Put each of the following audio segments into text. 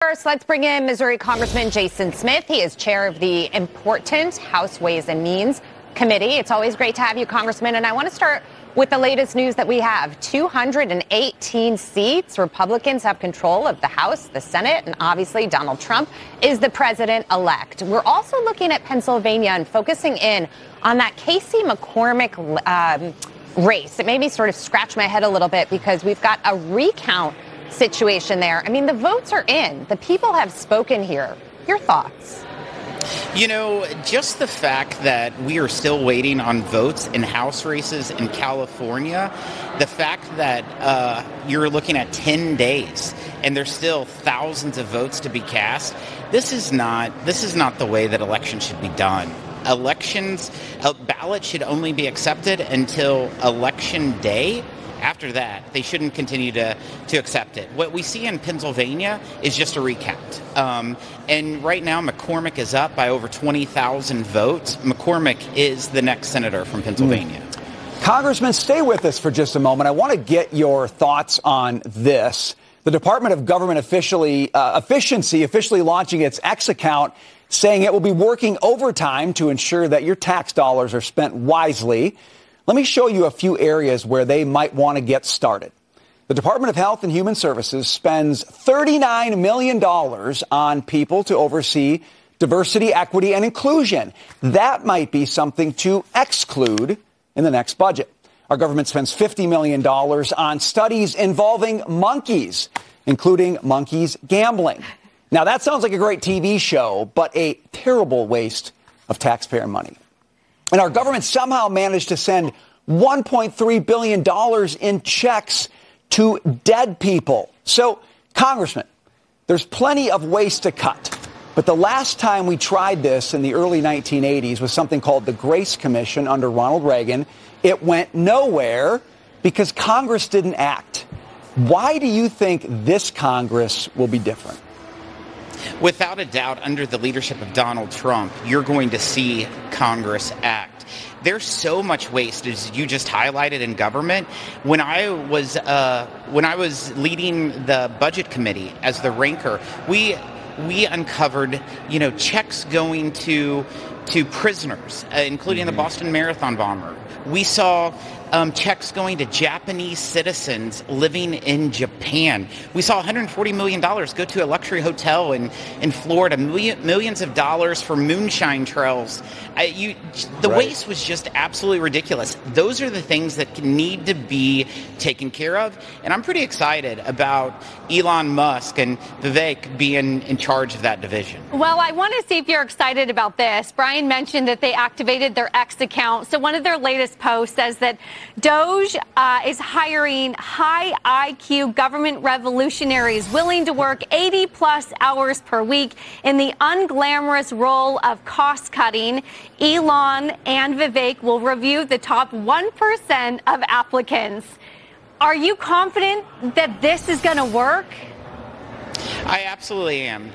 First, let's bring in Missouri Congressman Jason Smith. He is chair of the important House Ways and Means Committee. It's always great to have you, Congressman. And I want to start with the latest news that we have. 218 seats. Republicans have control of the House, the Senate, and obviously Donald Trump is the president-elect. We're also looking at Pennsylvania and focusing in on that Casey McCormick race. It made me sort of scratch my head a little bit because we've got a recount situation there. I mean, the votes are in. The people have spoken here. Your thoughts? You know, just the fact that we are still waiting on votes in House races in California, the fact that you're looking at 10 days and there's still thousands of votes to be cast, this is not the way that elections should be done. Elections, a ballot should only be accepted until Election Day. After that, they shouldn't continue to accept it. What we see in Pennsylvania is just a recount. And right now, McCormick is up by over 20,000 votes. McCormick is the next senator from Pennsylvania. Congressman, stay with us for just a moment. I want to get your thoughts on this. The Department of Government Efficiency officially launching its X account, saying it will be working overtime to ensure that your tax dollars are spent wisely. Let me show you a few areas where they might want to get started. The Department of Health and Human Services spends $39 million on people to oversee diversity, equity, and inclusion. That might be something to exclude in the next budget. Our government spends $50 million on studies involving monkeys, including monkeys gambling. Now, that sounds like a great TV show, but a terrible waste of taxpayer money. And our government somehow managed to send $1.3 billion in checks to dead people. So, Congressman, there's plenty of ways to cut. But the last time we tried this in the early 1980s was something called the Grace Commission under Ronald Reagan. It went nowhere because Congress didn't act. Why do you think this Congress will be different? Without a doubt, under the leadership of Donald Trump, you're going to see Congress act. There's so much waste, as you just highlighted, in government. When I was leading the Budget Committee as the ranker, we uncovered, checks going to prisoners, including the Boston Marathon bomber. We saw checks going to Japanese citizens living in Japan. We saw $140 million go to a luxury hotel in Florida, millions of dollars for moonshine trails. The waste was just absolutely ridiculous. Those are the things that need to be taken care of. And I'm pretty excited about Elon Musk and Vivek being in charge of that division. Well, I want to see if you're excited about this. Brian mentioned that they activated their X account. So one of their latest posts says that DOGE is hiring high IQ government revolutionaries willing to work 80 plus hours per week in the unglamorous role of cost cutting. Elon and Vivek will review the top 1% of applicants. Are you confident that this is going to work? I absolutely am.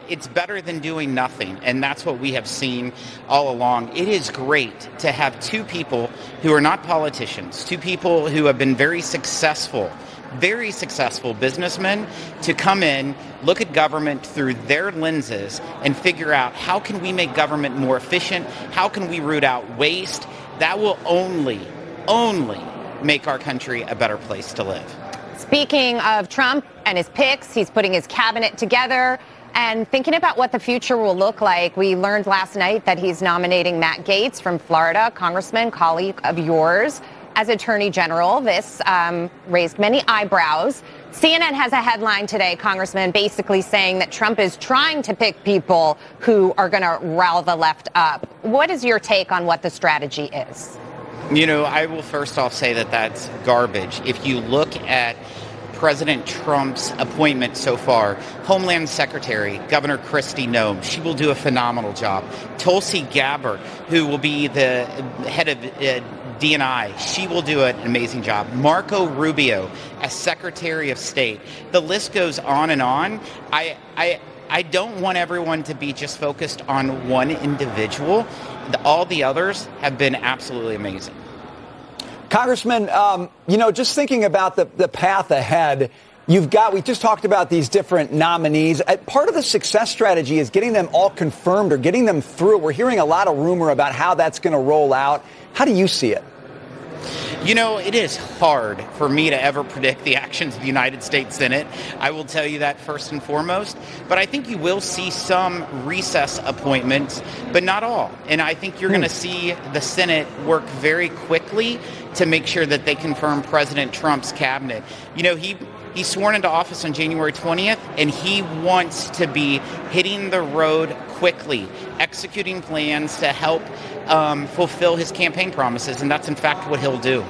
It's better than doing nothing, and that's what we have seen all along. It is great to have two people who are not politicians, two people who have been very successful businessmen to come in, look at government through their lenses, and figure out how can we make government more efficient, how can we root out waste. That will only make our country a better place to live. Speaking of Trump and his picks, he's putting his cabinet together and thinking about what the future will look like. We learned last night that he's nominating Matt Gaetz from Florida, congressman, colleague of yours, as Attorney General. This raised many eyebrows. CNN has a headline today, Congressman, basically saying that Trump is trying to pick people who are going to rile the left up. What is your take on what the strategy is? I will first off say that that's garbage. If you look at President Trump's appointment so far, Homeland Secretary, Governor Kristi Noem, she will do a phenomenal job. Tulsi Gabbard, who will be the head of DNI, she will do an amazing job. Marco Rubio as Secretary of State. The list goes on and on. I don't want everyone to be just focused on one individual. All the others have been absolutely amazing. Congressman, just thinking about the path ahead, we just talked about these different nominees. Part of the success strategy is getting them all confirmed or getting them through. We're hearing a lot of rumor about how that's going to roll out. How do you see it? You know, it is hard for me to ever predict the actions of the United States Senate. I will tell you that first and foremost. But I think you will see some recess appointments, but not all. And I think you're going to see the Senate work very quickly to make sure that they confirm President Trump's cabinet. You know, he's sworn into office on January 20th, and he wants to be hitting the road quickly, executing plans to help fulfill his campaign promises, and that's in fact what he'll do.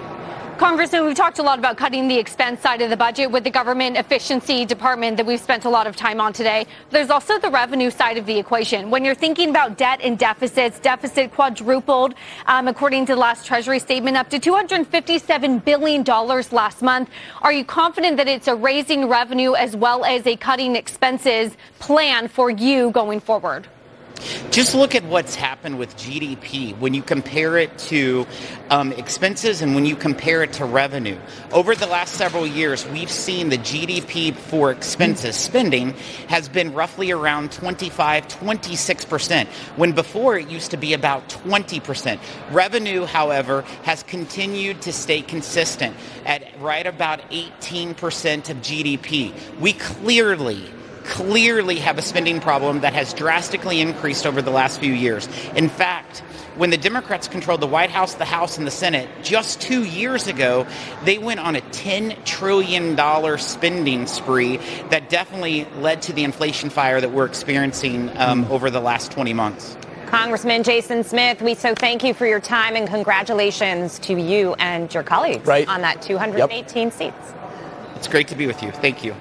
Congressman, we've talked a lot about cutting the expense side of the budget with the government efficiency department that we've spent a lot of time on today. There's also the revenue side of the equation. When you're thinking about debt and deficits, deficit quadrupled, according to the last Treasury statement, up to $257 billion last month. Are you confident that it's a raising revenue as well as a cutting expenses plan for you going forward? Just look at what's happened with GDP when you compare it to expenses and when you compare it to revenue. Over the last several years, we've seen the GDP for expenses spending has been roughly around 26%, when before it used to be about 20%. Revenue, however, has continued to stay consistent at right about 18% of GDP. We clearly have a spending problem that has drastically increased over the last few years. In fact, when the Democrats controlled the White House, the House, and the Senate just 2 years ago, they went on a $10 trillion spending spree that definitely led to the inflation fire that we're experiencing over the last 20 months. Congressman Jason Smith, we so thank you for your time and congratulations to you and your colleagues on that 218 seats. It's great to be with you. Thank you.